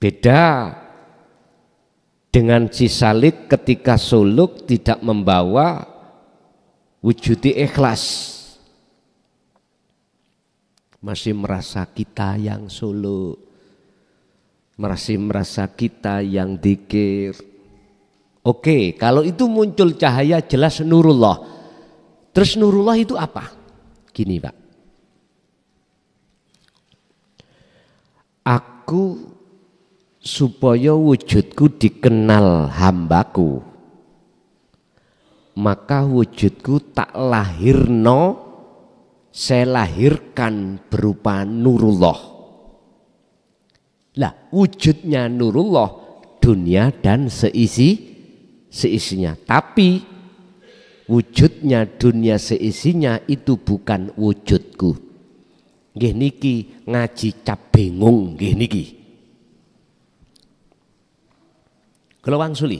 Beda dengan si salik ketika suluk tidak membawa wujudi ikhlas. Masih merasa kita yang suluk, masih merasa kita yang dzikir. Oke, kalau itu muncul cahaya jelas nurullah. Terus nurullah itu apa? Gini Pak, aku supaya wujudku dikenal hambaku, maka wujudku tak lahirno, saya lahirkan berupa nurullah. Lah wujudnya nurullah dunia dan seisinya. Tapi wujudnya dunia seisinya itu bukan wujudku. Nggih niki ngaji cap bingung nggih niki. Kula wangsuli.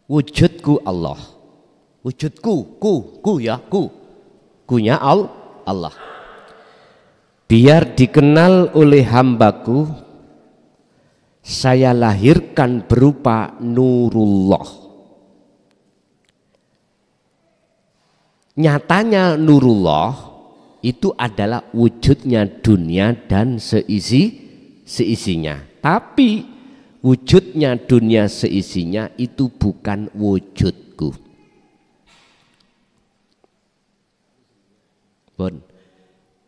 Wujudku Allah. Wujudku kunya Allah. Biar dikenal oleh hambaku, saya lahirkan berupa nurullah. Nyatanya nurullah itu adalah wujudnya dunia dan seisinya. Tapi wujudnya dunia seisinya itu bukan wujudku. Bon,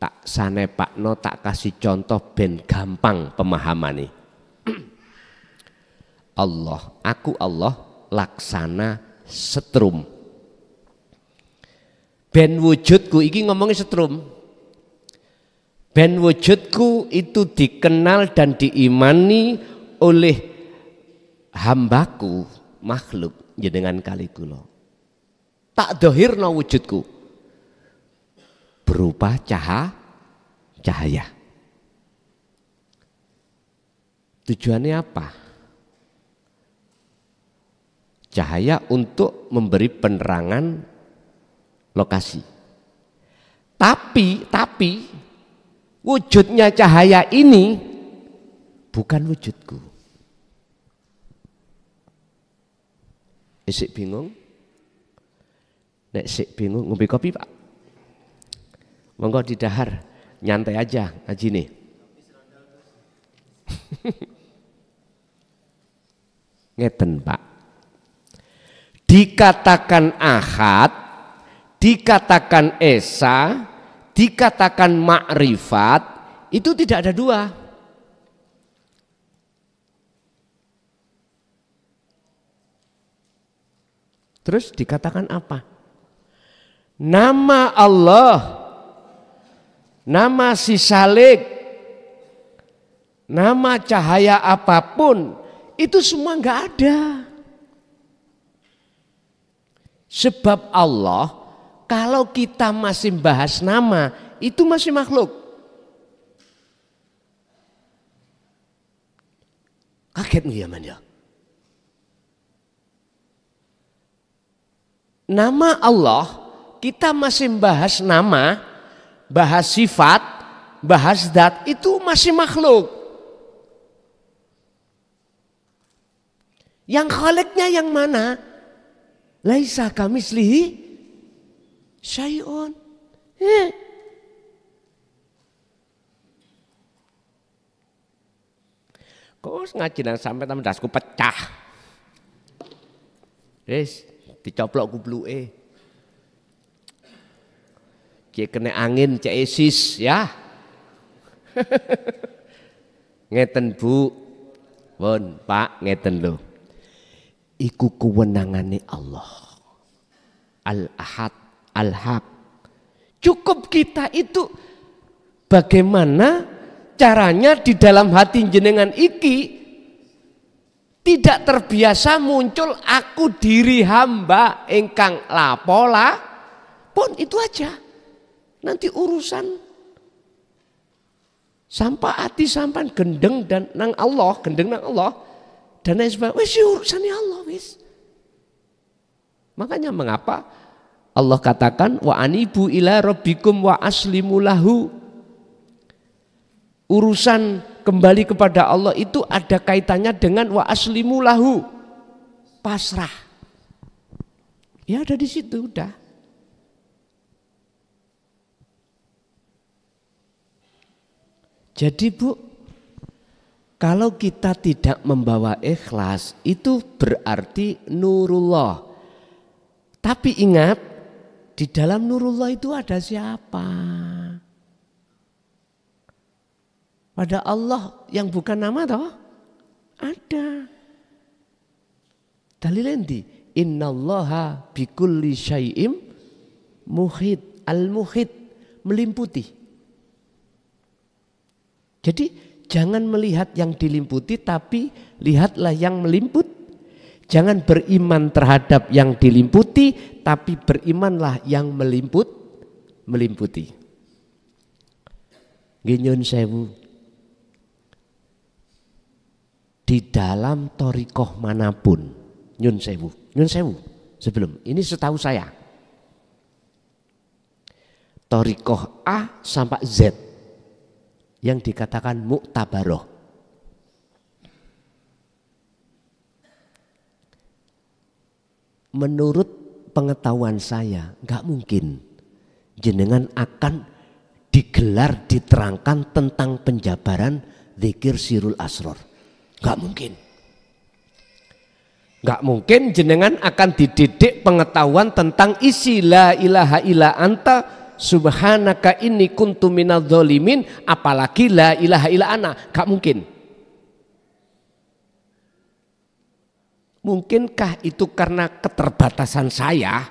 tak sane Pakno tak kasih contoh ben gampang pemahaman nih. Aku Allah laksana setrum. Ben wujudku iki ngomongnya setrum. Ben wujudku itu dikenal dan diimani oleh hambaku makhluk jenengan kali kula. Tak dohirno wujudku berupa cahaya. Tujuannya apa? Cahaya untuk memberi penerangan lokasi. Tapi wujudnya cahaya ini bukan wujudku. Isik bingung? Nek sik bingung ngombe kopi Pak. Monggo didahar, nyantai aja ngaji nih. Ngeten Pak. Dikatakan ahad, dikatakan esa, dikatakan makrifat, itu tidak ada dua. Terus dikatakan apa? Nama Allah, nama si salik, nama cahaya apapun, itu semua enggak ada. Sebab Allah, kalau kita masih bahas nama, itu masih makhluk. Kaget nggak ya man ya? Nama Allah, kita masih bahas nama, bahas sifat, bahas zat, itu masih makhluk. Yang khaliknya yang mana? Laisa kamislihi syai'un. Kok ngaji nang sampai temen dasku pecah. Wis dicoplok kubluke. Cek kena angin, cek esis ya. Ngeten Bu. Pun Pak, ngeten lho. Iku kewenangane Allah. Al-Ahad, Al-Haq. Cukup kita itu bagaimana caranya di dalam hati jenengan iki tidak terbiasa muncul aku diri hamba ingkang lapola pun itu aja. Nanti urusan sampai hati sampai gendeng dan nang Allah, gendeng nang Allah dan lain sebagainya. Wis urusannya Allah wis. Makanya mengapa Allah katakan wa anibu ila rabbikum wa aslimu lahu. Urusan kembali kepada Allah itu ada kaitannya dengan wa aslimu lahu, pasrah. Ya ada di situ udah. Jadi Bu, kalau kita tidak membawa ikhlas itu berarti nurullah. Tapi ingat, di dalam nurullah itu ada siapa? Pada Allah yang bukan nama toh? Ada. Dalil endi? Innallaha bikulli syai'im muhit. Al-muhit, melimputi. Jadi jangan melihat yang dilimputi, tapi lihatlah yang melimput. Jangan beriman terhadap yang dilimputi, tapi berimanlah yang melimputi. Nyun sewu. Di dalam thariqah manapun, nyun sewu. Sebelum ini setahu saya, thariqah A sampai Z yang dikatakan muktabaroh. Menurut pengetahuan saya, nggak mungkin jenengan akan digelar diterangkan tentang penjabaran zikir sirul asror. Nggak mungkin. Nggak mungkin jenengan akan dididik pengetahuan tentang isi la ilaha illa anta subhanaka inni kuntu minadz dzalimin, apalagi la ilaha illa ana. Nggak mungkin. Mungkinkah itu karena keterbatasan saya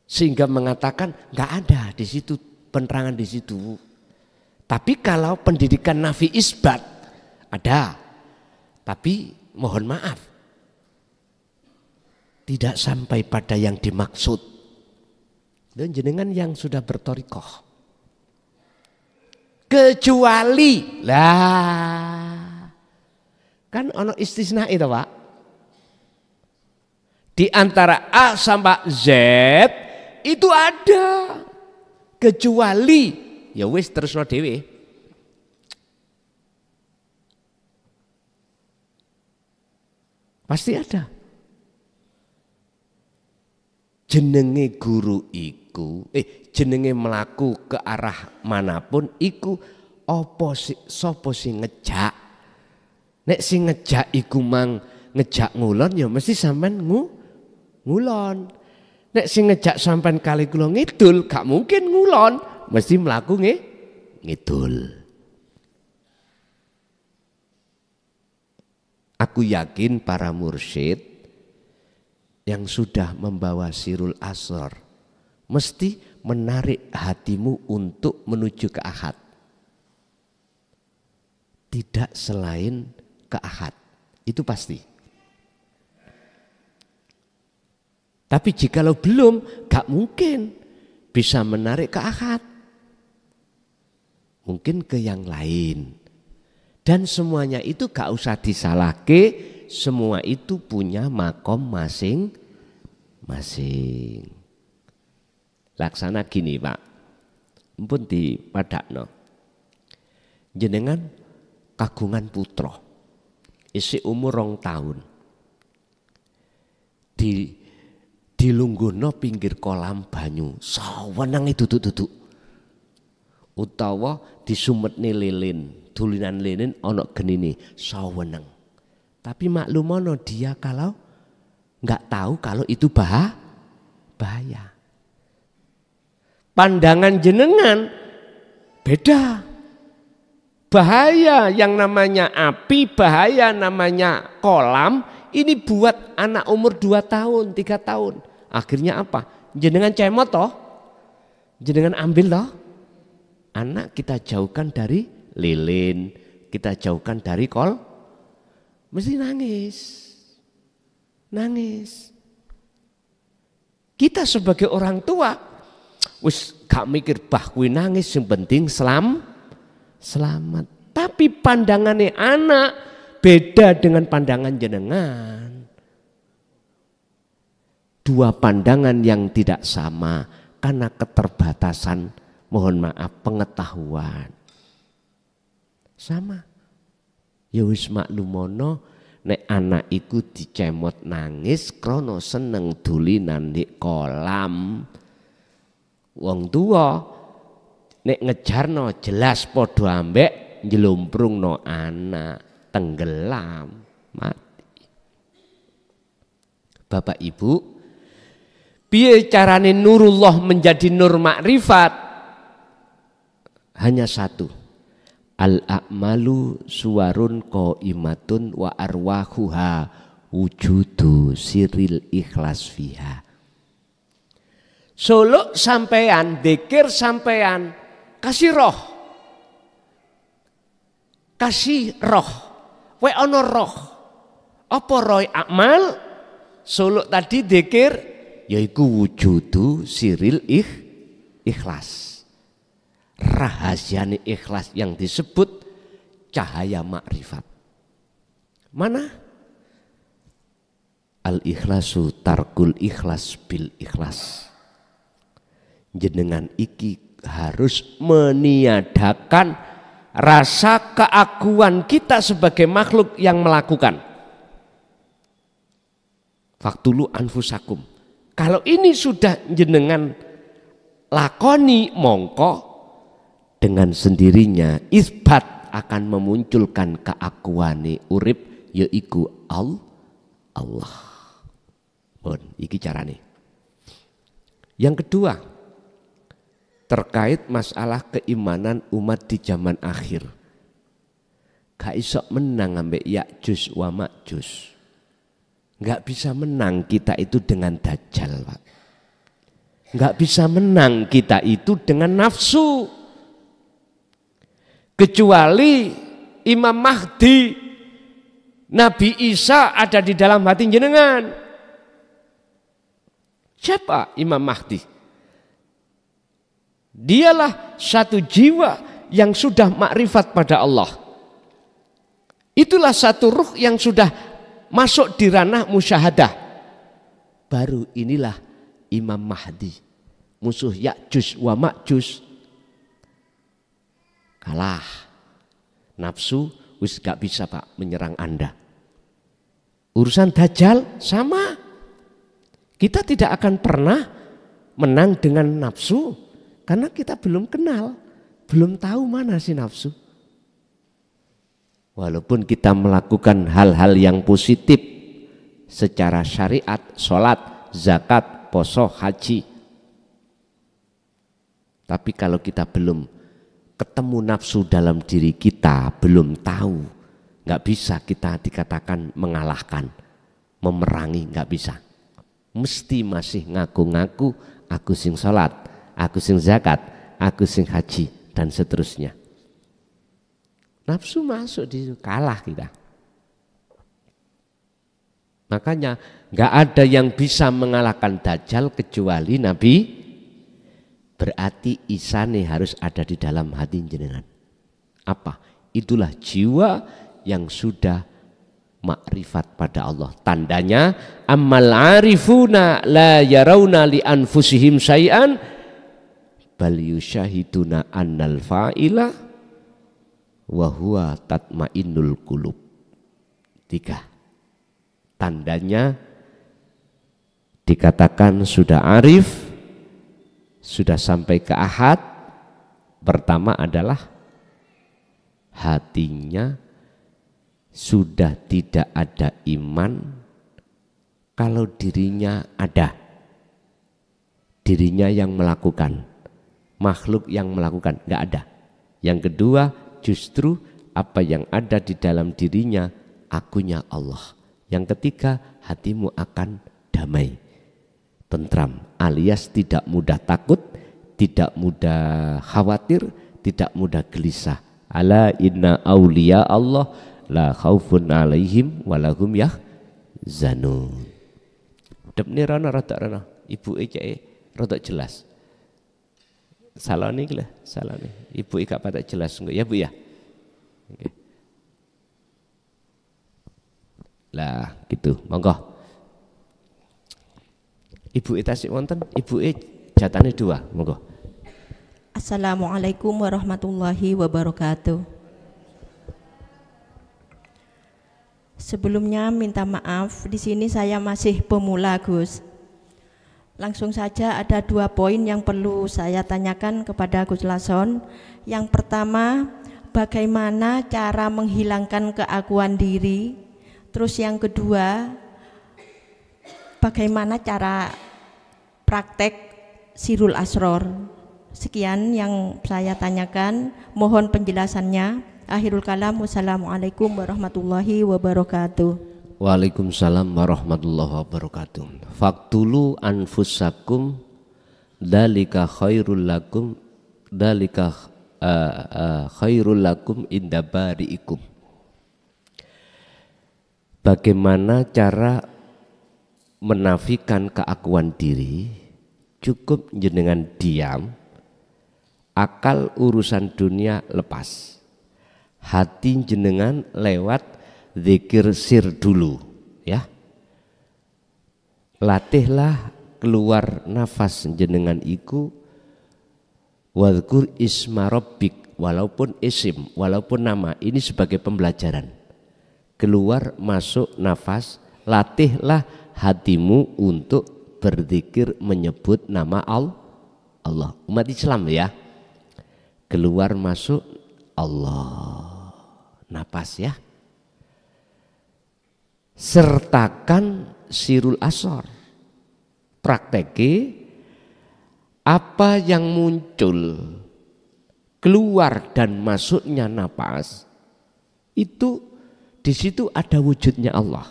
sehingga mengatakan nggak ada di situ penerangan di situ. Tapi kalau pendidikan nafi isbat ada, tapi mohon maaf tidak sampai pada yang dimaksud. Dan jenengan yang sudah berthariqah, kecuali lah. Kan ono istisna itu Pak. Di antara A sampai Z itu ada. Kecuali ya wis terusno dhewe. Pasti ada. Jenenge guru iku, jenenge melaku ke arah manapun iku apa sapa sing ngejak. Nek sing ngejak iku mang ngejak ngulon ya mesti sampean ngulon. Nek sing ngejak sampean kali kula ngidul gak mungkin ngulon, mesti mlaku ngidul. Aku yakin para mursyid yang sudah membawa sirul asror mesti menarik hatimu untuk menuju ke ahad. Tidak selain ke ahad, itu pasti. Tapi jikalau belum, gak mungkin bisa menarik ke ahad. Mungkin ke yang lain. Dan semuanya itu gak usah disalahke, semua itu punya makom masing-masing. Laksana gini Pak, mumpun dipadakno. Jenengan kagungan putra, isi umur 2 tahun, dilungguhno pinggir kolam banyu, sawenang duduk-duduk, utawa disumetne lilin, dulinan lilin ana genine, sawenang. Tapi maklumono dia kalau nggak tahu kalau itu bahaya. Pandangan jenengan beda. Bahaya yang namanya api, bahaya namanya kolam, ini buat anak umur 2 tahun, 3 tahun. Akhirnya apa? Jenengan cemot toh? Jenengan ambil toh? Anak kita jauhkan dari lilin, kita jauhkan dari mesti nangis. Kita sebagai orang tua, wis gak mikir bah kuwi nangis, yang penting selamat. Tapi pandangannya anak beda dengan pandangan jenengan. 2 pandangan yang tidak sama karena keterbatasan, mohon maaf, pengetahuan. Sama. Ya wis maklumono nek anak iku dicemot nangis krana seneng dulinan di kolam. Wong tua nek ngejarno jelas padha ambek njlumprungno anak tenggelam mati. Bapak Ibu, piye carane nurullah menjadi nur makrifat? Hanya satu. Al-a'malu suwarun qaimatun wa arwahuha wujudu siril ikhlas fiha. Suluk sampean, dzikir sampean, kasih roh. Kasih roh. We ono roh. Apa roh amal? Suluk tadi dzikir yaiku wujudu siril ikhlas. Rahasiane ikhlas yang disebut cahaya makrifat. Mana? Al-ikhlasu tarkul ikhlas bil ikhlas. Jenengan iki harus meniadakan rasa keakuan kita sebagai makhluk yang melakukan. Faktulu anfusakum. Kalau ini sudah jenengan lakoni mongko dengan sendirinya isbat akan memunculkan keakuane urip yaiku Allah. Bon, iki carane. Yang kedua, terkait masalah keimanan umat di zaman akhir. Gak iso menang ambek Ya'juj wa Ma'juj. Gak bisa menang kita itu dengan dajjal, Pak. Gak bisa menang kita itu dengan nafsu. Kecuali Imam Mahdi, Nabi Isa ada di dalam hati jenengan. Siapa Imam Mahdi? Dialah satu jiwa yang sudah makrifat pada Allah. Itulah satu ruh yang sudah masuk di ranah musyahadah. Baru inilah Imam Mahdi. Musuh Ya'juj wa Ma'juj kalah. Nafsu wis gak bisa Pak menyerang Anda. Urusan dajjal sama. Kita tidak akan pernah menang dengan nafsu karena kita belum kenal, belum tahu mana sih nafsu. Walaupun kita melakukan hal-hal yang positif secara syariat, sholat, zakat, poso, haji. Tapi kalau kita belum ketemu nafsu dalam diri kita, belum tahu, nggak bisa kita dikatakan mengalahkan, memerangi, nggak bisa. Mesti masih ngaku-ngaku aku sing sholat, aku sing zakat, aku sing haji dan seterusnya. Nafsu masuk di kalah kita. Makanya nggak ada yang bisa mengalahkan dajjal kecuali Nabi. Berarti isane harus ada di dalam hati jenengan. Apa? Itulah jiwa yang sudah makrifat pada Allah. Tandanya ammal arifuna la yarawna li anfusihim syai'an bal yusyahiduna annal fa'ila wa huwa tatmainnul qulub. 3. Tandanya dikatakan sudah arif, sudah sampai ke ahad. Pertama adalah hatinya sudah tidak ada iman kalau dirinya ada. Dirinya yang melakukan, makhluk yang melakukan, enggak ada. Yang kedua justru apa yang ada di dalam dirinya akunya Allah. Yang ketiga hatimu akan damai, tentram, alias tidak mudah takut, tidak mudah khawatir, tidak mudah gelisah. Ala inna awliya Allah la khaufun alaihim walahum yahzanun. Depne rana rada rana, ibu ece rada jelas. Salone iki lho, salone. Ibu gak patek jelas engko ya Bu ya. Okay. Lah gitu, monggo. Ibu tasik wonten, ibu jatane 2, monggo. Assalamualaikum warahmatullahi wabarakatuh. Sebelumnya minta maaf, di sini saya masih pemula, Gus. Langsung saja ada 2 poin yang perlu saya tanyakan kepada Gus Lason. Yang pertama, bagaimana cara menghilangkan keakuan diri? Terus yang kedua, bagaimana cara praktek Sirul Asror? Sekian yang saya tanyakan, mohon penjelasannya. Akhirul kalam, wassalamualaikum warahmatullahi wabarakatuh. Waalaikumsalam warahmatullahi wabarakatuh. Faktulu anfusakum dalika khairul lakum inda bari'ikum. Bagaimana cara menafikan keakuan diri? Cukup jenengan diam, akal urusan dunia lepas. Hati jenengan lewat zikir sir dulu, ya. Latihlah keluar nafas jenengan iku wadhkur isma rabbik, walaupun isim, walaupun nama, ini sebagai pembelajaran. Keluar masuk nafas, latihlah hatimu untuk berzikir menyebut nama Allah. Umat Islam ya. Keluar masuk Allah. Napas ya. Sertakan Sirul Asror. Prakteki apa yang muncul keluar dan masuknya napas itu, di situ ada wujudnya Allah.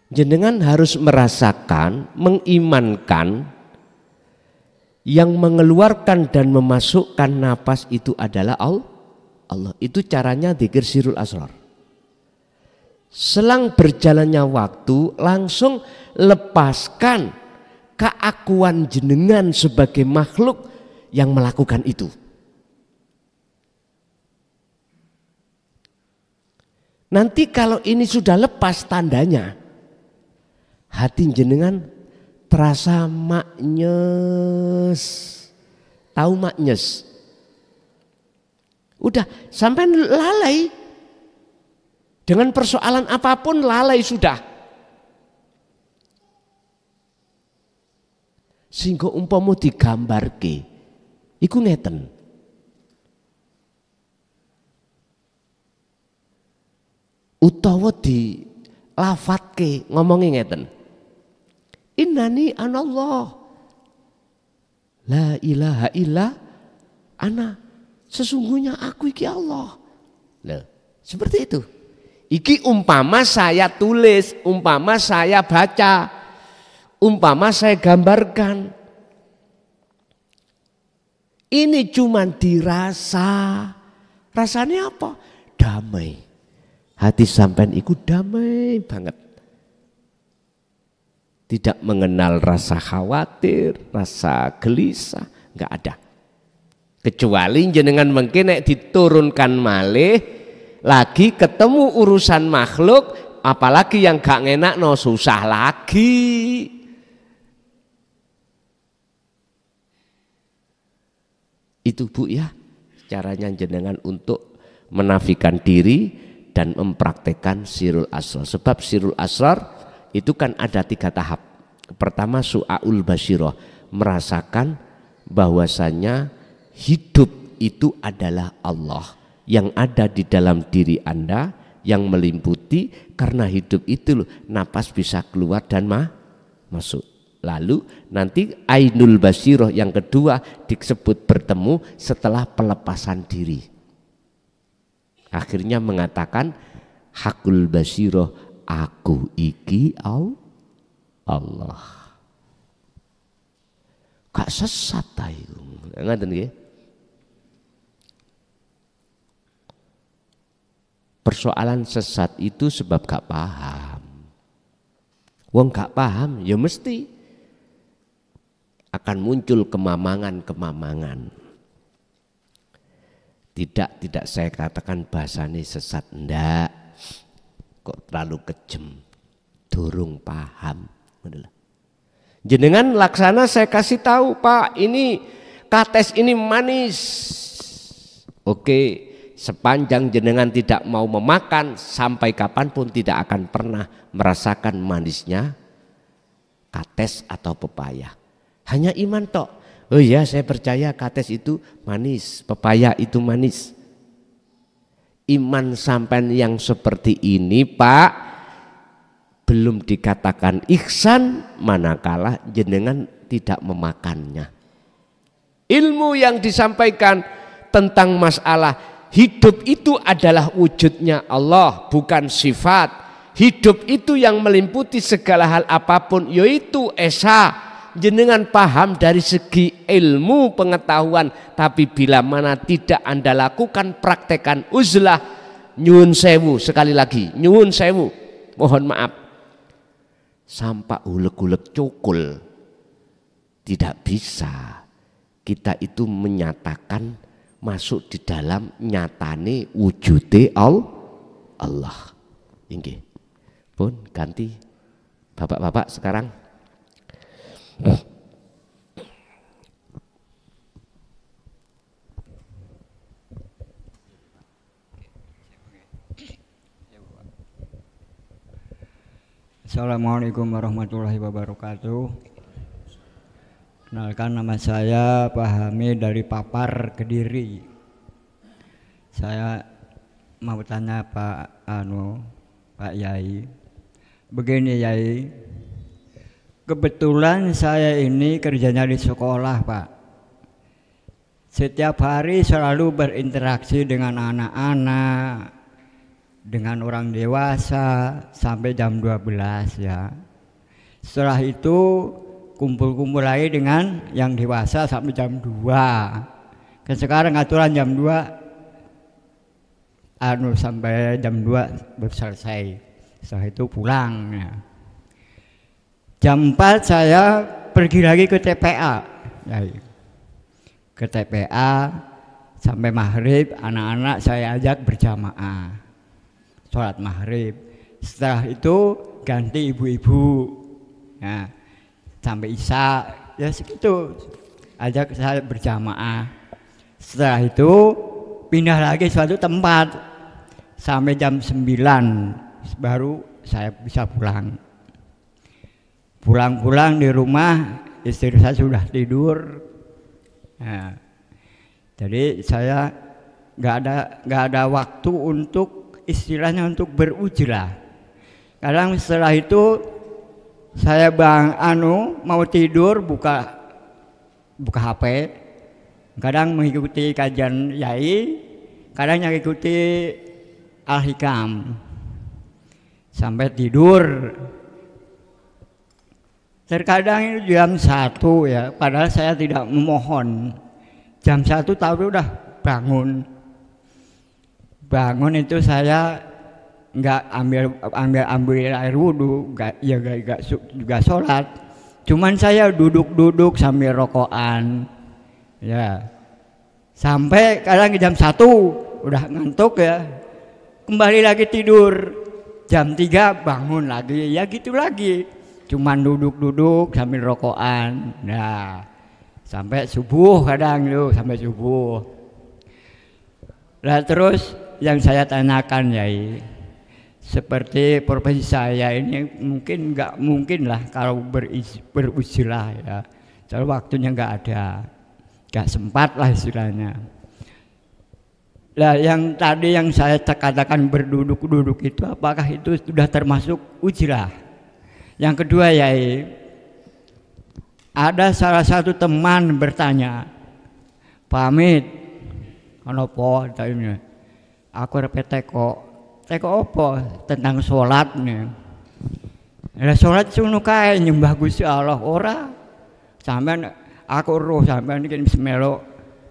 Jenengan harus merasakan, mengimankan yang mengeluarkan dan memasukkan napas itu adalah Allah. Itu caranya dzikir Sirul Asror. Selang berjalannya waktu, langsung lepaskan keakuan jenengan sebagai makhluk yang melakukan itu. Nanti kalau ini sudah lepas, tandanya hati jenengan terasa maknyes. Tahu maknyes? Udah sampai lalai. Dengan persoalan apapun lalai sudah. Sehingga umpama digambarke iku ngeten. Utawa di lafatke ngomongin ngeten. Innani anallah la ilaha illa ana, sesungguhnya aku iki Allah. Nah, seperti itu. Iki umpama saya tulis, umpama saya baca, umpama saya gambarkan. Ini cuma dirasa. Rasanya apa? Damai. Hati sampean iku damai banget. Tidak mengenal rasa khawatir, rasa gelisah, enggak ada. Kecuali jenengan mungkin nek diturunkan malih lagi ketemu urusan makhluk, apalagi yang gak ngenak no susah lagi. Itu Bu ya, caranya jenengan untuk menafikan diri dan mempraktekkan Sirul Asror. Sebab Sirul Asror itu kan ada 3 tahap. Pertama su'aul basyirah, merasakan bahwasanya hidup itu adalah Allah yang ada di dalam diri Anda, yang meliputi, karena hidup itu loh, napas bisa keluar dan masuk. Lalu nanti ainul basyirah yang kedua disebut bertemu setelah pelepasan diri. Akhirnya mengatakan hakul basyirah, aku iki Allah. Gak sesat ayo. Ngaten nggih. Persoalan sesat itu sebab gak paham. Wong gak paham ya mesti akan muncul kemamangan-kemamangan. Tidak saya katakan bahasane sesat, ndak. Kok terlalu kejem, durung paham. Jenengan laksana saya kasih tahu, Pak, ini kates ini manis. Oke, sepanjang jenengan tidak mau memakan, sampai kapanpun tidak akan pernah merasakan manisnya kates atau pepaya. Hanya iman tok. Oh ya, saya percaya kates itu manis, pepaya itu manis. Iman sampean yang seperti ini Pak belum dikatakan ihsan manakala jenengan tidak memakannya. Ilmu yang disampaikan tentang masalah hidup itu adalah wujudnya Allah, bukan sifat. Hidup itu yang meliputi segala hal apapun, yaitu esa. Jenengan paham dari segi ilmu pengetahuan, tapi bila mana tidak Anda lakukan, praktekan uzlah, nyuwun sewu, sekali lagi nyuwun sewu, mohon maaf, sampai ulek-ulek cukul tidak bisa kita itu menyatakan masuk di dalam nyatane wujude Allah. Inggih. Pun ganti bapak-bapak sekarang. Assalamualaikum warahmatullahi wabarakatuh. Kenalkan, nama saya Pak Hamid dari Papar, Kediri. Saya mau tanya Pak Yai. Begini Yai, kebetulan saya ini kerjanya di sekolah Pak. Setiap hari selalu berinteraksi dengan anak-anak, dengan orang dewasa sampai jam 12 ya. Setelah itu kumpul-kumpul lagi dengan yang dewasa sampai jam 2. Kan sekarang aturan jam 2 sampai jam 2 baru selesai. Setelah itu pulang ya. Jam 4 saya pergi lagi ke TPA ya. Ke TPA sampai maghrib, anak-anak saya ajak berjamaah sholat maghrib. Setelah itu ganti ibu-ibu ya, sampai isya ya segitu, ajak saya berjamaah. Setelah itu pindah lagi suatu tempat sampai jam 9 baru saya bisa pulang. Pulang-pulang di rumah istri saya sudah tidur. Nah, jadi saya nggak ada waktu untuk istilahnya untuk berujlah. Kadang setelah itu saya mau tidur buka HP. Kadang mengikuti kajian Yai, kadang mengikuti Al-Hikam sampai tidur. Terkadang jam 1 ya, padahal saya tidak memohon. Jam 1 tahu udah bangun. Bangun itu saya nggak ambil air wudhu, nggak juga sholat. Cuman saya duduk sambil rokokan. Ya, sampai kadang jam 1 udah ngantuk ya, kembali lagi tidur. Jam 3 bangun lagi, ya gitu lagi. Cuman duduk sambil rokokan. Nah, sampai subuh kadang itu, sampai subuh. Nah terus yang saya tanyakan Yai, seperti profesi saya ini mungkin nggak mungkin lah kalau berujilah ya. Soalnya waktunya nggak ada, nggak sempat lah istilahnya. Nah yang tadi yang saya katakan berduduk itu, apakah itu sudah termasuk ujilah? Yang kedua Yai, ada salah satu teman bertanya, Pak Hamid, kenapa tanya? Aku repet teko apa tentang sholatnya. Lah sholat sunu kae nyembah Gusti Allah ora. Sampean aku roh sampean iki semelo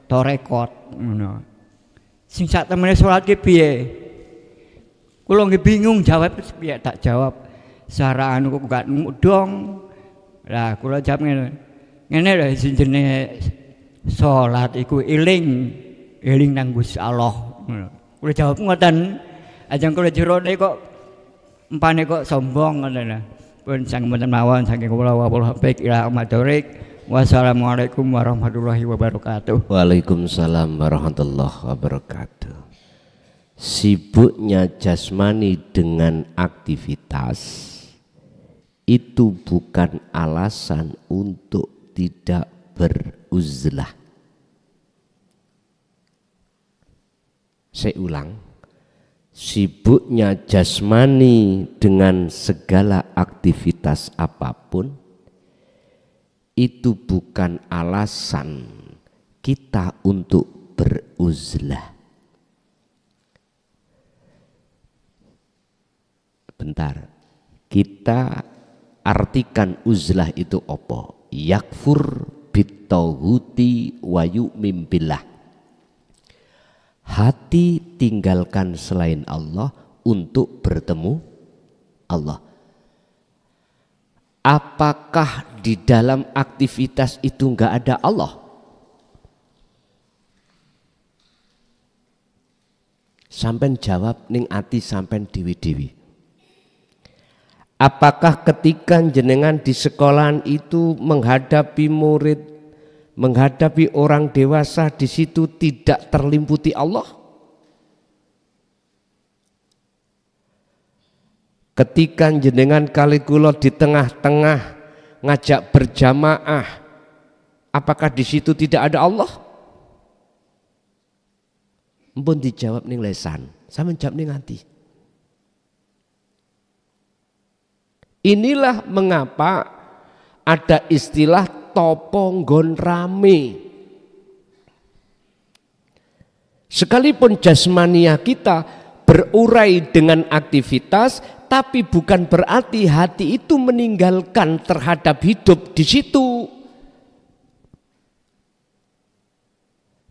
torekot ngono. Sing sak temene sholat ki piye? Kula nggih bingung jawab piye, tak jawab. Secara anu kok gak dong. Lah kula jawab ngene lho jenenge salat iku eling nang Gusti Allah. Kula jawab ngoten. Ajeng kula jerone kok empane kok sombong ngoten. Pun sang mboten mawon saking kula wallahi baik ila amadorik. Wassalamualaikum warahmatullahi wabarakatuh. Waalaikumsalam warahmatullahi wabarakatuh. sibuknya jasmani dengan aktivitas itu bukan alasan untuk tidak beruzlah. Saya ulang, sibuknya jasmani dengan segala aktivitas apapun itu bukan alasan kita untuk beruzlah. Bentar, kita artikan uzlah itu apa? Yakfur bitauhuti wa yu'min billah. Hati tinggalkan selain Allah untuk bertemu Allah. Apakah di dalam aktivitas itu enggak ada Allah? Sampai jawab ning ati sampai dewi-dewi. Apakah ketika jenengan di sekolahan itu menghadapi murid, menghadapi orang dewasa, di situ tidak terlimputi Allah? Ketika jenengan kali kula di tengah-tengah ngajak berjamaah, apakah di situ tidak ada Allah? Mpun dijawab ning lesan, sampeyan jawab ning ati. Inilah mengapa ada istilah toponggon rame. Sekalipun jasmania kita berurai dengan aktivitas, tapi bukan berarti hati itu meninggalkan terhadap hidup di situ.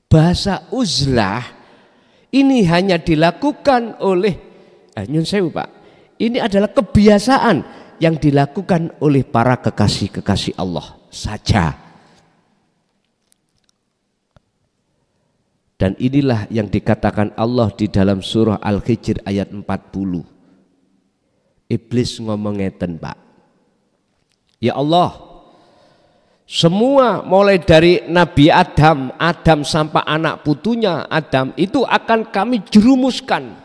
Bahasa uzlah ini hanya dilakukan oleh nyun sewu Pak. Ini adalah kebiasaan yang dilakukan oleh para kekasih-kekasih Allah saja. Dan inilah yang dikatakan Allah di dalam surah Al-Hijr ayat 40. Iblis ngomong ngeten Pak. Ya Allah, semua mulai dari Nabi Adam sampai anak putunya Adam itu akan kami jerumuskan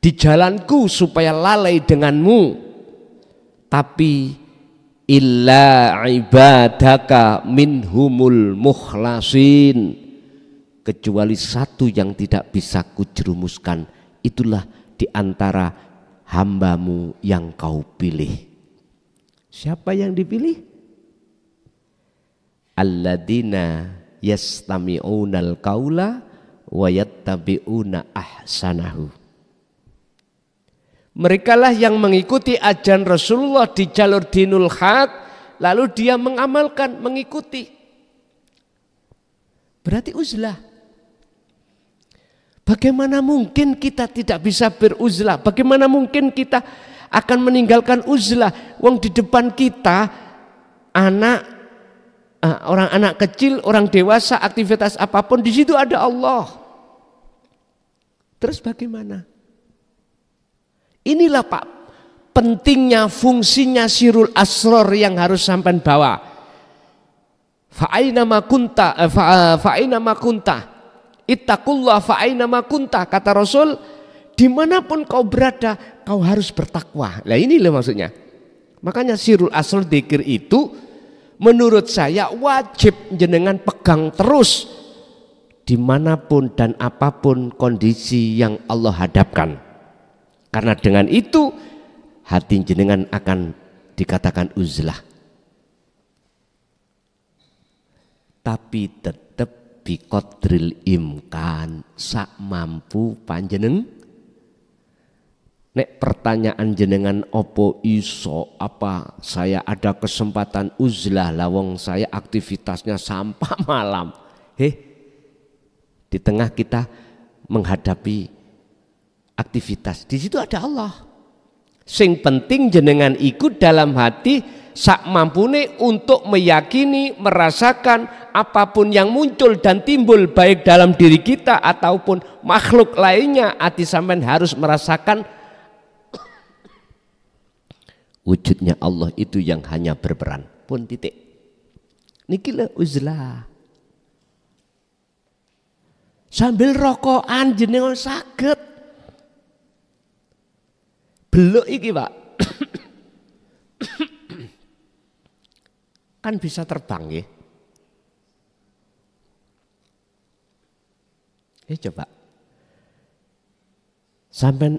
di jalanku supaya lalai denganmu. Tapi illa ibadaka minhumul mukhlasin, kecuali satu yang tidak bisa kujerumuskan, itulah di antara hambamu yang kau pilih. Siapa yang dipilih? Alladzina yastami'unal qaula wa yattabi'una ahsanahu. Merekalah yang mengikuti ajaran Rasulullah di jalur dinul haq, lalu dia mengamalkan, mengikuti. Berarti uzlah. Bagaimana mungkin kita tidak bisa beruzlah? Bagaimana mungkin kita akan meninggalkan uzlah? Wong di depan kita anak, orang anak kecil, orang dewasa, aktivitas apapun di situ ada Allah. Terus bagaimana? Inilah Pak pentingnya fungsinya sirul asror yang harus sampai bawa. Fa'aina ma kunta ittaqullah fa'aina ma kunta, kata Rasul, dimanapun kau berada kau harus bertakwa. Nah inilah maksudnya. Makanya sirul asror dzikir itu menurut saya wajib jenengan pegang terus dimanapun dan apapun kondisi yang Allah hadapkan. Karena dengan itu hati jenengan akan dikatakan uzlah. Tapi tetap biqadril imkan, sak mampu panjeneng. Nek pertanyaan jenengan opo iso apa saya ada kesempatan uzlah lawong saya aktivitasnya sampai malam. Di tengah kita menghadapi aktivitas, di situ ada Allah. Sing penting jenengan ikut dalam hati sak mampune untuk meyakini, merasakan apapun yang muncul dan timbul baik dalam diri kita ataupun makhluk lainnya, hati sampean harus merasakan wujudnya Allah itu yang hanya berperan. Pun titik. Nikilah uzlah. Sambil rokokan jenengan saged. Beluk iki, Pak. Kan bisa terbang ya. Coba. Sampean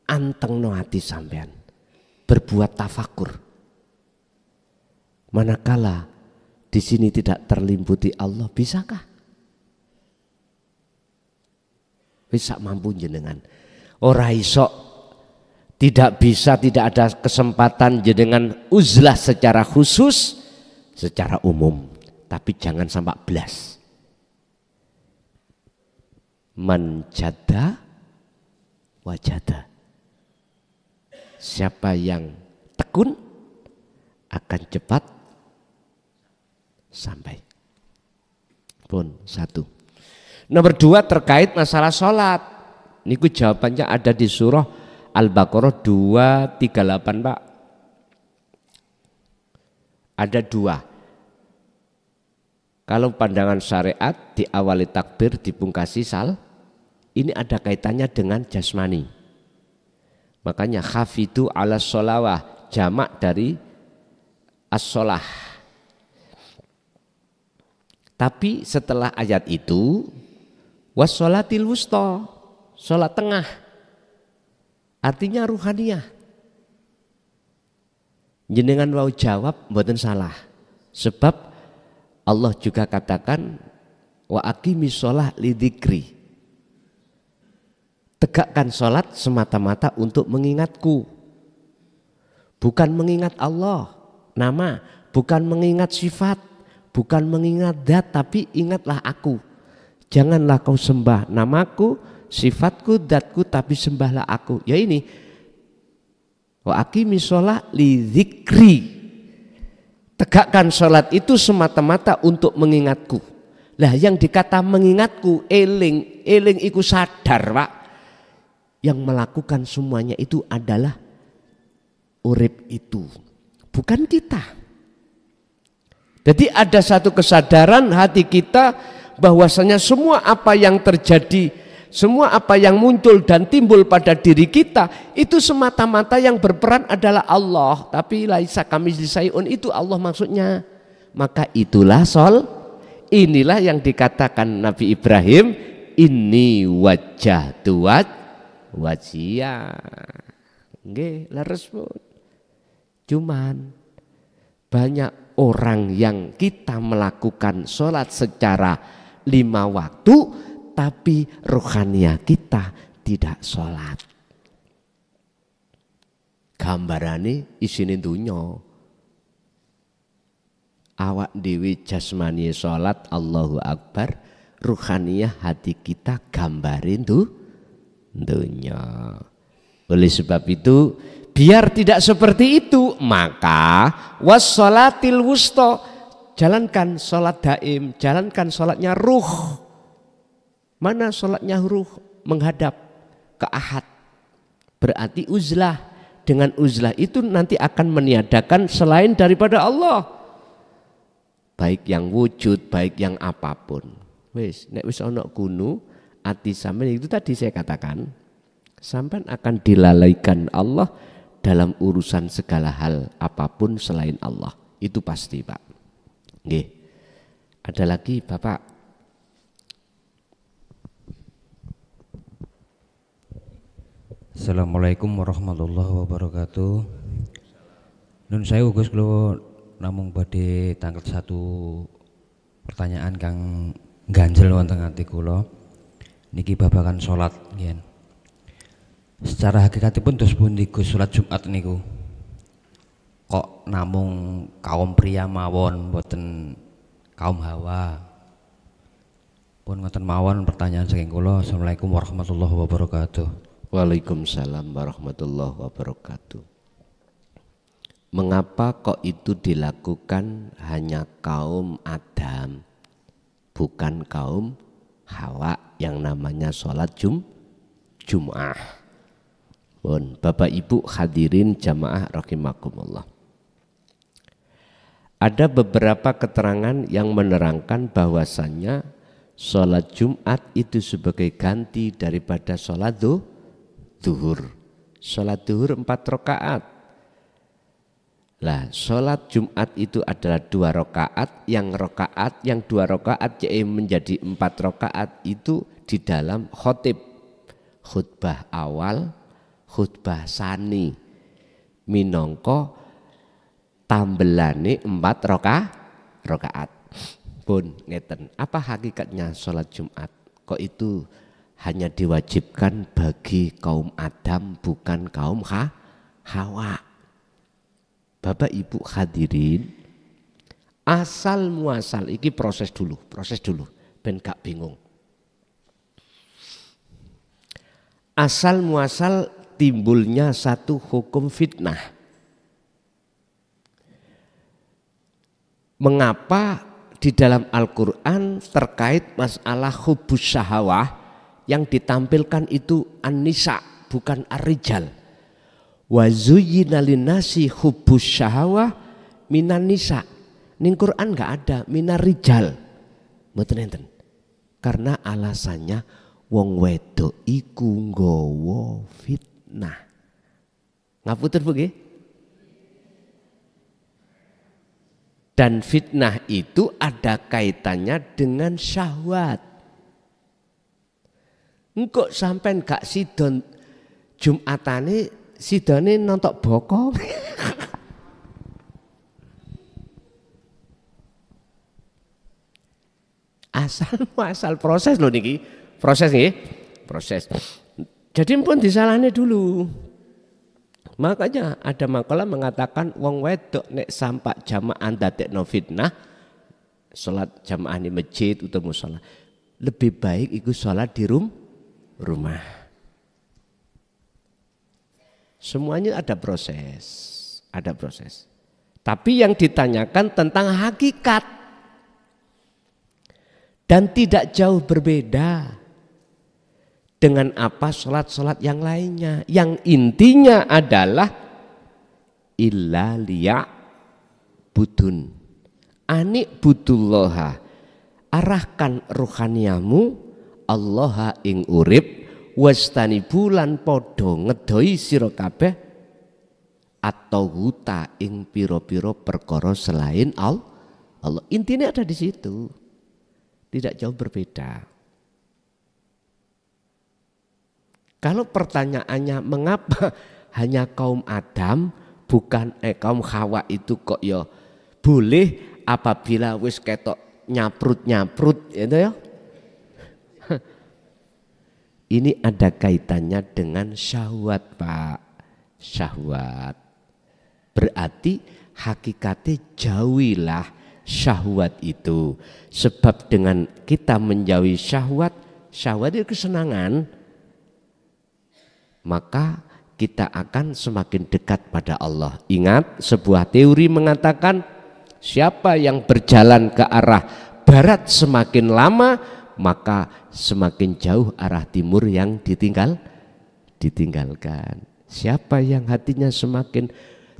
antengno hati sampean. Berbuat tafakur. Manakala di sini tidak terlimputi Allah, bisakah? Bisa mampu jenengan. Ora iso, tidak bisa, tidak ada kesempatan jenengan uzlah secara khusus, secara umum. Tapi jangan sampai belas. Manjada wajada. Siapa yang tekun akan cepat sampai. Pun satu. Nomor dua terkait masalah sholat. Niku jawabannya ada di surah Al-Baqarah 238, Pak. Ada dua. Kalau pandangan syariat diawali takbir dipungkasi ini ada kaitannya dengan jasmani. Makanya khafidu ala sholawah, jamak dari as-sholah. Tapi setelah ayat itu wassolatil wusta, sholat tengah, artinya ruhaniyah. Jenengan mau jawab mboten salah. Sebab Allah juga katakan wa aqimis sholah lidzikri. Tegakkan sholat semata-mata untuk mengingatku. Bukan mengingat Allah, nama, bukan mengingat sifat, bukan mengingat zat, tapi ingatlah aku. Janganlah kau sembah namaku, sifatku, zatku, tapi sembahlah aku. Ya ini. Wa aqimis sholah lidzikri. Tegakkan sholat itu semata-mata untuk mengingatku. Lah yang dikata mengingatku, eling iku sadar, Pak. Yang melakukan semuanya itu adalah urip itu, bukan kita. Jadi ada satu kesadaran hati kita bahwasanya semua apa yang terjadi, semua apa yang muncul dan timbul pada diri kita itu semata-mata yang berperan adalah Allah. Tapi laisa kamitslihi syai'un, itu Allah maksudnya. Maka itulah inilah yang dikatakan Nabi Ibrahim, inni wajjahtu wajhiya. Nggih, leres pun. Cuman banyak orang yang kita melakukan sholat secara 5 waktu, tapi rohania kita tidak sholat. Gambarane isine dunya. Awak dewi jasmani sholat Allahu Akbar, rohaniah hati kita gambarin dunya. Oleh sebab itu, biar tidak seperti itu, maka wassolatil wusta, jalankan sholat daim, jalankan sholatnya ruh. Mana sholatnya ruh? Menghadap ke ahad. Berarti uzlah. Dengan uzlah itu nanti akan meniadakan selain daripada Allah. Baik yang wujud, baik yang apapun. Wis, nek wis ana gunu, ati sampeyan itu tadi saya katakan, sampeyan akan dilalaikan Allah dalam urusan segala hal apapun selain Allah. Itu pasti, Pak. Nggih. Ada lagi, Bapak? Assalamualaikum warahmatullahi wabarakatuh. Nun saya Gus kula namung badhe tanglet satu pertanyaan kang ganjel wonten ati kula. Niki babagan salat nggih. Secara hakikatipun dos pundi Gus salat Jumat niku? Kok namung kaum pria mawon mboten kaum hawa? Pun ngoten mawon pertanyaan saking kula. Assalamualaikum warahmatullahi wabarakatuh. Waalaikumsalam warahmatullahi wabarakatuh. Mengapa kok itu dilakukan hanya kaum Adam, bukan kaum Hawa yang namanya sholat Jum'ah? Bon, Bapak Ibu hadirin jamaah rahimakumullah. Ada beberapa keterangan yang menerangkan bahwasannya Sholat Jumat itu sebagai ganti daripada sholat zuhur. Sholat zuhur 4 rakaat. Lah, sholat Jumat itu adalah 2 rakaat. Yang 2 rakaat menjadi 4 rakaat itu di dalam khotib. Khutbah awal, khutbah sani. Minangka tambelane 4 rakaat. Pun ngeten, apa hakikatnya sholat Jumat? Kok itu hanya diwajibkan bagi kaum Adam bukan kaum Hawa? Bapak Ibu hadirin, asal muasal iki proses dulu ben gak bingung. Asal muasal timbulnya satu hukum fitnah. Mengapa di dalam Al-Quran terkait masalah hubus syahwah yang ditampilkan itu an-nisa bukan ar-rijal. Wa zuyyina linnasi hubus syahwah minan nisa. Ning Quran enggak ada minar rijal. Mboten enten. Karena alasannya wong wedok iku nggawa fitnah. Ngapunten Bu nggih? Dan fitnah itu ada kaitannya dengan syahwat. Engkok sampean gak sidon Jumatane sidone nontok bokong. Asal proses loh niki. Proses nggih. Proses. Jadi pun disalahne dulu. Makanya ada makalah mengatakan wong wedok nek sampak jamaah ndadekno fitnah salat jamaah di masjid utawa musala lebih baik iku salat di rumah. Semuanya ada proses. Tapi yang ditanyakan tentang hakikat dan tidak jauh berbeda dengan apa sholat-sholat yang lainnya. Yang intinya adalah illa liya'budun. Anik budullaha. Arahkan ruhaniyamu Allah ing urip wastani bulan podo ngedoi sira kabeh atau huta ing piro-piro perkara selain Allah. Intinya ada di situ. Tidak jauh berbeda. Kalau pertanyaannya mengapa hanya kaum Adam bukan kaum Hawa itu kok ya boleh apabila wis ketok nyaprut itu ya. Ini ada kaitannya dengan syahwat, Pak. Syahwat. Berarti hakikatnya jauhilah syahwat itu. Sebab dengan kita menjauhi syahwat itu kesenangan, maka kita akan semakin dekat pada Allah. Ingat, sebuah teori mengatakan siapa yang berjalan ke arah barat semakin lama, maka semakin jauh arah timur yang ditinggalkan. Siapa yang hatinya semakin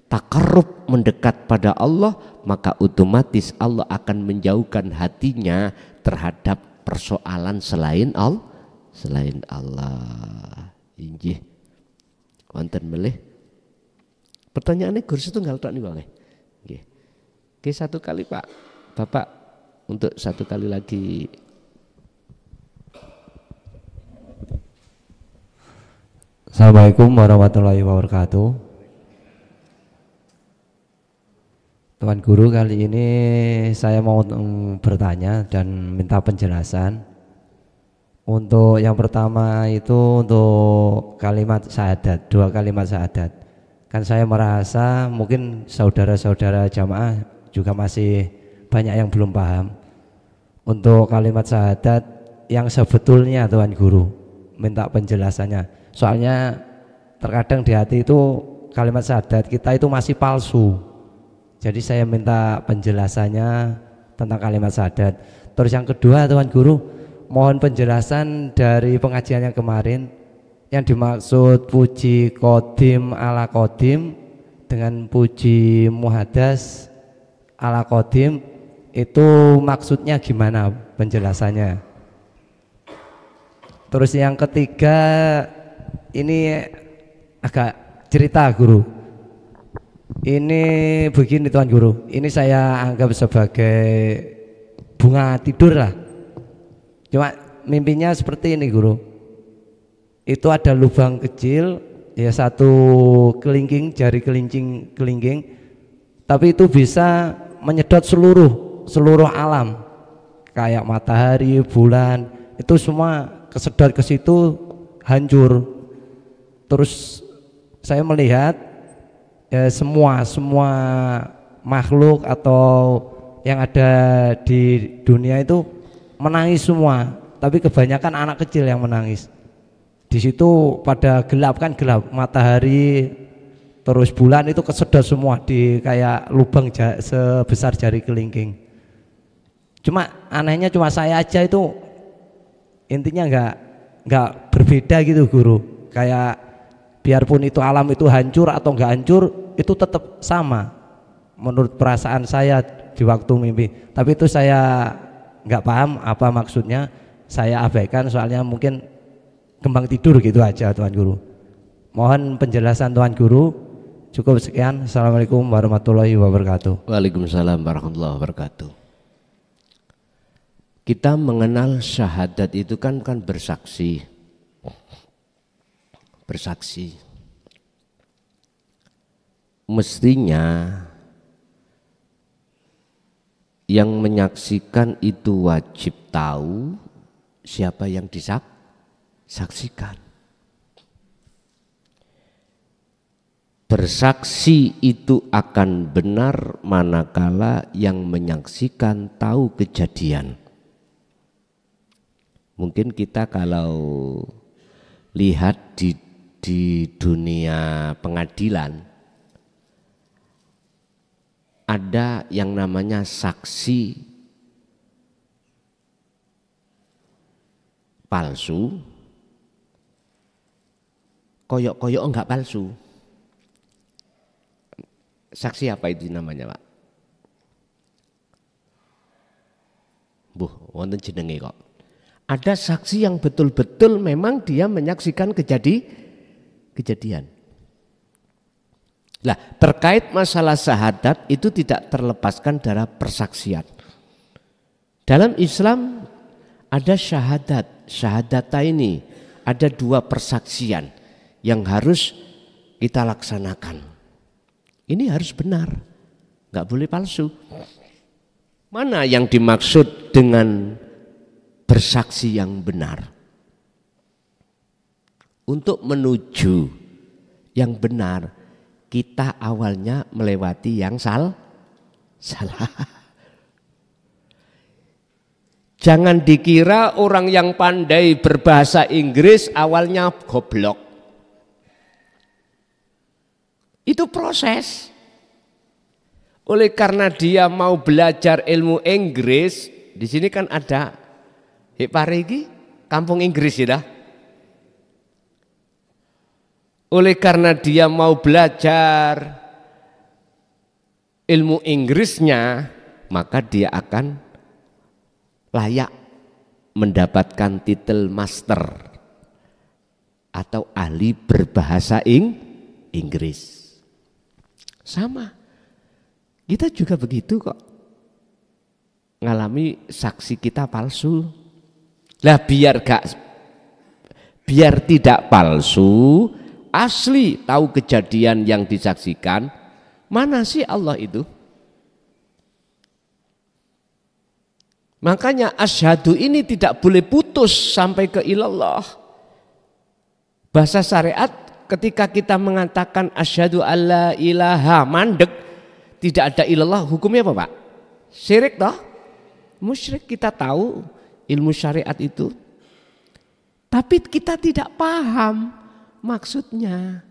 takarrub mendekat pada Allah, maka otomatis Allah akan menjauhkan hatinya terhadap persoalan selain Allah. Injih. Wonten melih. Pertanyaannya gur setunggal tok niku nggih. Nggih. Oke, satu kali Pak. Bapak untuk satu kali lagi. Assalamualaikum warahmatullahi wabarakatuh. Tuan Guru, kali ini saya mau bertanya dan minta penjelasan. Untuk yang pertama itu untuk kalimat syahadat, 2 kalimat syahadat. Kan saya merasa mungkin saudara-saudara jamaah juga masih banyak yang belum paham. Untuk kalimat syahadat yang sebetulnya Tuan Guru, minta penjelasannya. Soalnya terkadang di hati itu kalimat syahadat kita itu masih palsu. Jadi saya minta penjelasannya tentang kalimat syahadat. Terus yang kedua Tuan Guru, mohon penjelasan dari pengajian yang kemarin yang dimaksud puji qadim ala qadim dengan puji muhadas ala qadim itu maksudnya gimana penjelasannya? Terus yang ketiga ini agak cerita guru. Ini begini Tuan Guru, ini saya anggap sebagai bunga tidur lah. Cuma mimpinya seperti ini Guru. Itu ada lubang kecil, ya satu kelingking, jari kelingking, tapi itu bisa menyedot seluruh alam, kayak matahari, bulan, itu semua kesedot ke situ hancur. Terus saya melihat ya, semua makhluk atau yang ada di dunia itu menangis semua, tapi kebanyakan anak kecil yang menangis. Di situ pada gelap kan, gelap, matahari terus bulan itu kesedot semua di kayak lubang sebesar jari kelingking. Cuma anehnya cuma saya aja itu intinya nggak berbeda gitu Guru. Kayak biarpun itu alam itu hancur atau nggak hancur itu tetap sama menurut perasaan saya di waktu mimpi. Tapi itu saya nggak paham apa maksudnya, saya abaikan soalnya mungkin kembang tidur gitu aja Tuan Guru. Mohon penjelasan Tuan Guru. Cukup sekian. Assalamualaikum warahmatullahi wabarakatuh. Waalaikumsalam warahmatullahi wabarakatuh. Kita mengenal syahadat itu kan bersaksi. Bersaksi. Mestinya yang menyaksikan itu wajib tahu siapa yang disaksikan. Bersaksi itu akan benar manakala yang menyaksikan tahu kejadian. Mungkin kita kalau lihat di dunia pengadilan ada yang namanya saksi palsu, koyok-koyok enggak palsu. Saksi apa itu namanya Pak? Wonten jenenge kok. Ada saksi yang betul-betul memang dia menyaksikan kejadian. Nah, terkait masalah syahadat itu tidak terlepaskan dari persaksian. Dalam Islam ada syahadata ini, ada dua persaksian yang harus kita laksanakan. Ini harus benar, nggak boleh palsu. Mana yang dimaksud dengan bersaksi yang benar? Untuk menuju yang benar, kita awalnya melewati yang salah. Jangan dikira orang yang pandai berbahasa Inggris awalnya goblok. Itu proses. Oleh karena dia mau belajar ilmu Inggris, di sini kan ada Parigi, kampung Inggris ya. Oleh karena dia mau belajar ilmu Inggrisnya, maka dia akan layak mendapatkan titel master atau ahli berbahasa Inggris. Sama, kita juga begitu kok, ngalami saksi kita palsu. Lah biar tidak palsu, asli tahu kejadian yang disaksikan, mana sih Allah itu? Makanya asyhadu ini tidak boleh putus sampai ke ilallah. Bahasa syariat ketika kita mengatakan asyhadu alla ilaha mandek, tidak ada ilallah, hukumnya apa Pak? Syirik toh? Musyrik. Kita tahu ilmu syariat itu, tapi kita tidak paham maksudnya.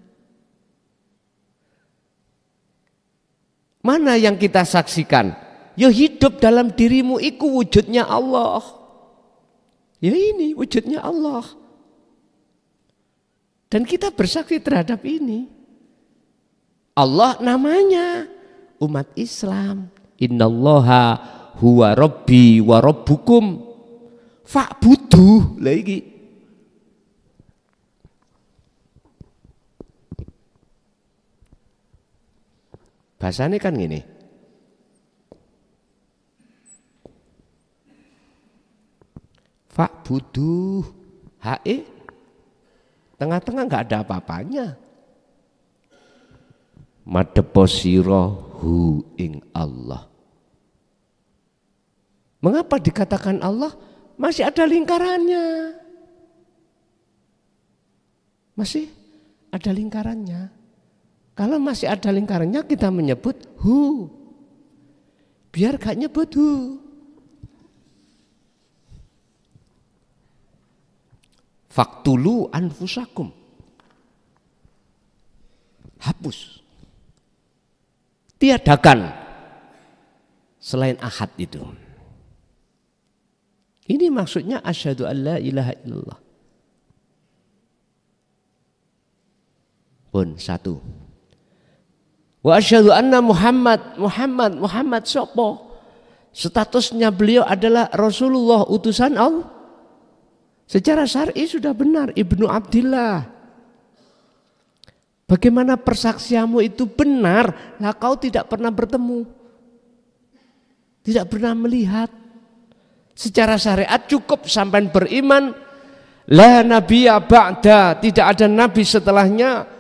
Mana yang kita saksikan? Ya hidup dalam dirimu iku wujudnya Allah. Ya ini wujudnya Allah. Dan kita bersaksi terhadap ini. Allah namanya umat Islam. Innallaha huwa rabbi wa rabbukum fa'buduh. Lagi Bahasanya kan gini. Fa'budu hae tengah-tengah nggak ada apa-apanya. Madepo sira hu ing Allah. Mengapa dikatakan Allah? Masih ada lingkarannya. Masih ada lingkarannya. Kalau masih ada lingkarannya kita menyebut hu. Biar gak nyebut hu. Faktulu anfusakum. Hapus. Tiadakan selain ahad itu. Ini maksudnya asyhadu an la ilaha illallah. Pun satu. Wa asyhadu anna Muhammad sopo. Statusnya beliau adalah Rasulullah utusan Allah. Secara syar'i sudah benar Ibnu Abdillah. Bagaimana persaksianmu itu benar, lah kau tidak pernah bertemu. Tidak pernah melihat. Secara syariat cukup sampai beriman la nabiyya ba'da, tidak ada nabi setelahnya.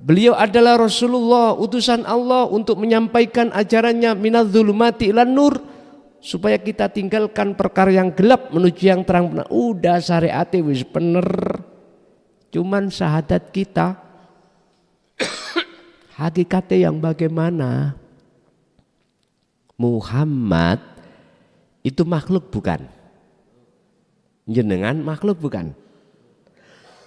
Beliau adalah Rasulullah utusan Allah untuk menyampaikan ajarannya minadz-dzulumati ilan nur, supaya kita tinggalkan perkara yang gelap menuju yang terang. Udah syariatnya wis bener. Cuman syahadat kita hakikatnya yang bagaimana? Muhammad itu makhluk bukan? Jenengan makhluk bukan?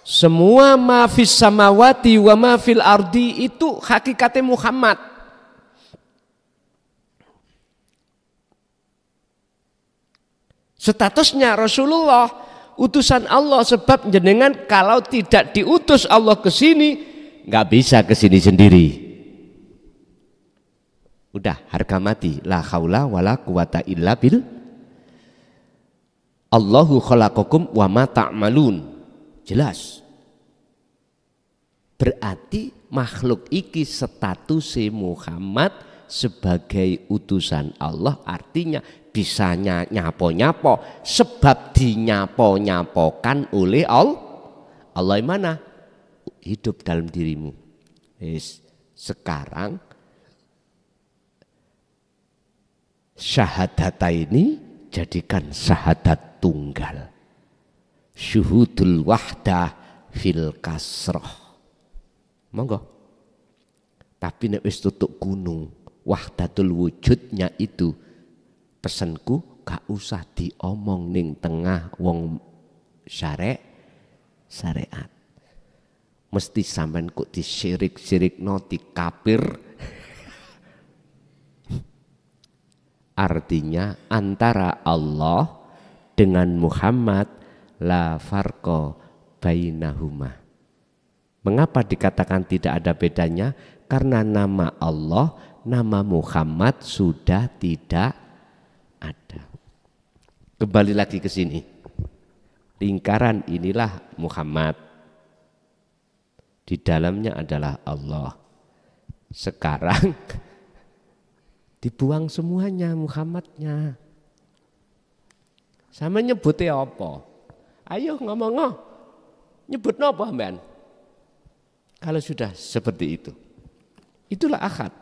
Semua ma fis samawati wa ma fil ardi itu hakikatnya Muhammad. Statusnya Rasulullah utusan Allah, sebab jenengan kalau tidak diutus Allah ke sini nggak bisa ke sini sendiri. Udah harga mati, la haula wala quwata illa bil. Allahu khalaqakum wa ma ta'malun. Jelas. Berarti makhluk iki status Muhammad sebagai utusan Allah, artinya bisa nyapo-nyapo sebab dinyapo-nyapokan oleh Allah. Allah yang mana? Hidup dalam dirimu. Sekarang syahadata ini jadikan syahadat tunggal. Syuhudul wahdah fil kasroh. Monggo. Tapi nek wis tutuk gunung, wahdatul wujudnya itu, pesanku gak usah diomong ning tengah wong syariat. Mesti sampean kok disirik-sirikno, dikapir. Artinya antara Allah dengan Muhammad la farqa bainahuma. Mengapa dikatakan tidak ada bedanya? Karena nama Allah, nama Muhammad sudah tidak ada. Kembali lagi ke sini. Lingkaran inilah Muhammad. Di dalamnya adalah Allah. Sekarang dibuang semuanya Muhammadnya. Sama nyebutnya apa? Ayo ngomong. Nyebut apa mbak? Kalau sudah seperti itu. Itulah akad.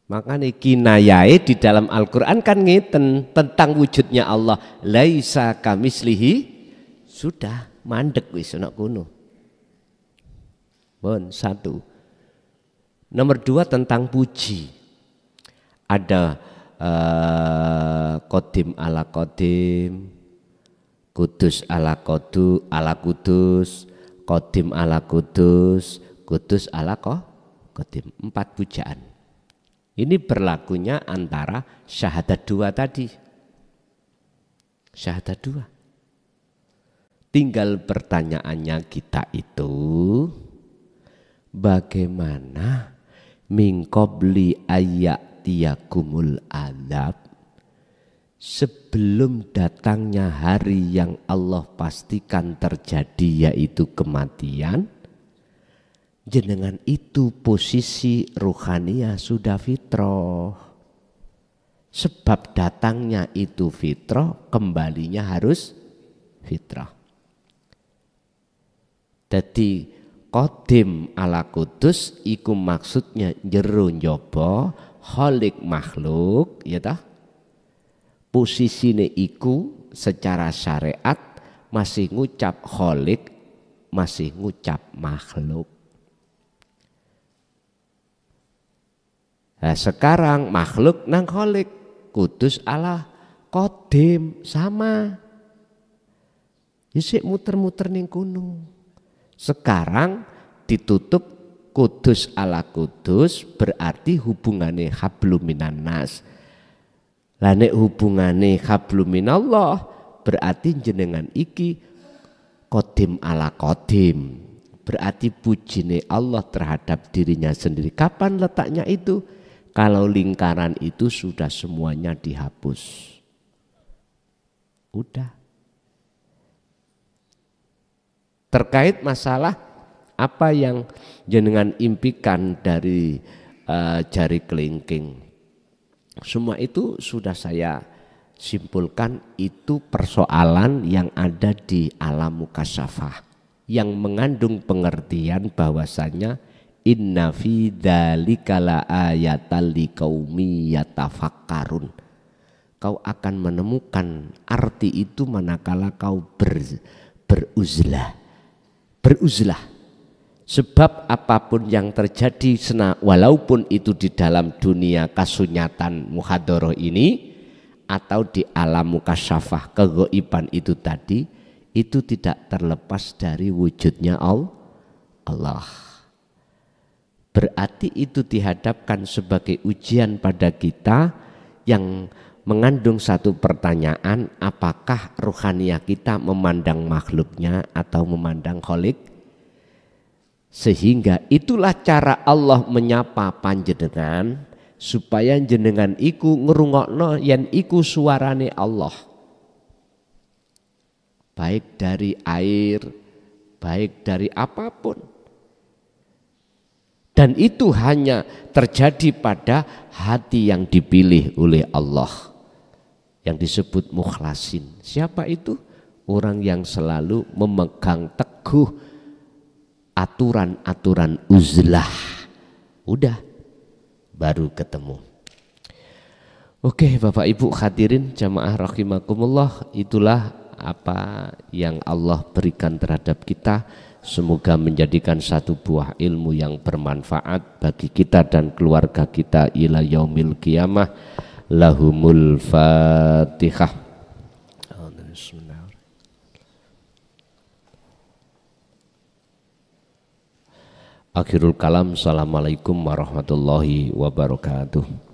Makanya kinayai di dalam Al-Quran kan ngeten tentang wujudnya Allah. Laisa kamislihi, sudah mandek wis ana kuno. Bon, satu. Nomor dua tentang puji. Ada kodim ala kodim, kudus ala kudus, kodim ala kudus, kudus ala kodim. 4 pujaan. Ini berlakunya antara syahadat 2 tadi. Syahadat 2. Tinggal pertanyaannya kita itu, bagaimana mingkobli ayatiyakumul adab, sebelum datangnya hari yang Allah pastikan terjadi, yaitu kematian, jenengan itu posisi ruhaniyah sudah fitrah. Sebab datangnya itu fitrah, kembalinya harus fitrah. Jadi qadim ala kudus iku maksudnya jero njaba khalik makhluk, ya tah? Posisine iku secara syariat masih ngucap khalik, masih ngucap makhluk. Nah, sekarang makhluk nang khalik, kudus ala qadim sama. Isik muter-muter ning kono. Sekarang ditutup kudus ala kudus, berarti hubungane hablum minan nas. Lah nek hubungane hablum minallah berarti jenengan iki qadim ala qadim. Berarti pujine Allah terhadap dirinya sendiri. Kapan letaknya itu? Kalau lingkaran itu sudah semuanya dihapus. Udah. Terkait masalah apa yang jenengan impikan dari jari kelingking, semua itu sudah saya simpulkan, itu persoalan yang ada di alam mukasyafah yang mengandung pengertian bahwasanya inna fi dzalika la ayatal liqaumi yatafakkarun. Kau akan menemukan arti itu manakala kau beruzlah. Sebab apapun yang terjadi walaupun itu di dalam dunia kasunyatan muhadharah ini atau di alam mukasyafah kegaiban itu tadi, itu tidak terlepas dari wujudnya Allah. Berarti itu dihadapkan sebagai ujian pada kita yang mengandung satu pertanyaan, apakah ruhaniyah kita memandang makhluknya atau memandang khalik? Sehingga itulah cara Allah menyapa panjenengan supaya jenengan iku ngrungokno yen iku suarane Allah. Baik dari air, baik dari apapun. Dan itu hanya terjadi pada hati yang dipilih oleh Allah, yang disebut mukhlasin. Siapa itu? Orang yang selalu memegang teguh aturan-aturan uzlah. Udah, baru ketemu. Oke, Bapak Ibu hadirin jamaah rahimakumullah, itulah apa yang Allah berikan terhadap kita. Semoga menjadikan satu buah ilmu yang bermanfaat bagi kita dan keluarga kita ila yaumil qiyamah. Lahumul Fatihah. Akhirul kalam. Assalamualaikum warahmatullahi wabarakatuh.